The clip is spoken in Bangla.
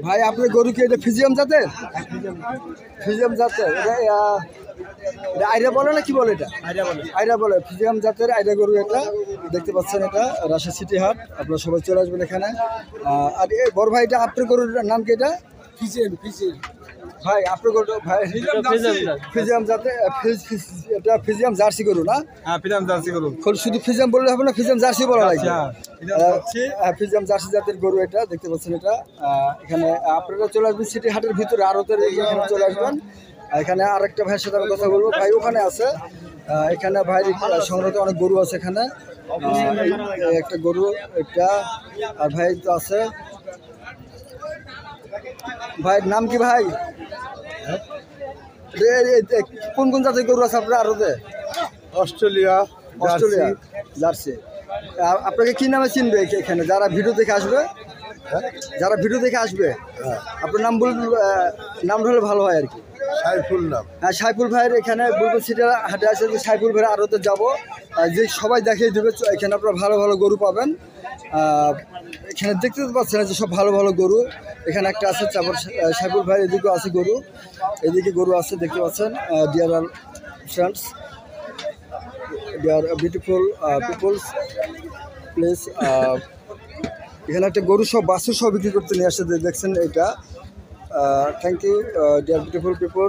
ভাই আপনার গরু কি এটা ফিজিয়াম জাতের? ফিজিয়াম জাতের এটা আইরা বলে না কি বলে এটা? আইরা বলে। ফিজিয়াম জাতের আইরা গরু এটা দেখতে পাচ্ছেন, এটা রাজশাহী সিটি হাট। আপনারা সবাই চলে আসবেন এখানে। আর এই বড় ভাই, এটা আপনার গরুর নাম কি? এটা ভাই আপনার গরু ভাই ফিজিয়াম জাতের, এটা ফিজিয়াম জার্সি গরু না? হ্যাঁ, ফিজিয়াম জার্সি গরু। শুধু ফিজিয়াম বললে হবে না, ফিজিয়াম জার্সি বলা লাগবে। ফিজিয়াম জার্সি জাতের গরু এটা দেখতে পাচ্ছেন। এটা এখানে আপনারা চলে আসবেন সিটি হাটের ভিতরে, আড়তের এখানে চলে আসবেন। এখানে আরেকটা ভাইয়ের সাথে আমি কথা বলবো, ভাই ওখানে আছে। এখানে ভাই সংগ্রহ অনেক গরু আছে এখানে। একটা গরু এটা, আর ভাই তো আছে। ভাইয়ের নাম কি ভাই? কোন কোন জাতের গরু আছে আপনার আড়তে? Australia jersey. আপনাকে কি নামে চিনবে এখানে যারা ভিডিও দেখে আসবে? যারা ভিডিও দেখে আসবে আপনার নাম নাম হলে ভালো হয় আর কি। সাইফুল নাম। হ্যাঁ, সাইফুল ভাইয়ের এখানে বুলবুল সিটি হাটে আসে যে সাইফুল ভাইয়ের আড়তে যাবো, যে সবাই দেখিয়ে দেবে। এখানে আপনারা ভালো ভালো গরু পাবেন। এখানে দেখতে পাচ্ছেন যে সব ভালো ভালো গরু এখানে একটা আছে। তারপর সাইফুল ভাইয়ের এদিকেও আছে গরু, এদিকে গরু আছে দেখতে পাচ্ছেন। ডিয়ার আর friends, dear beautiful peoples place. এখানে একটা গরু সব বাছুর সব বিক্রি করতে নিয়ে আসছে দেখছেন এটা। Thank you dear beautiful people.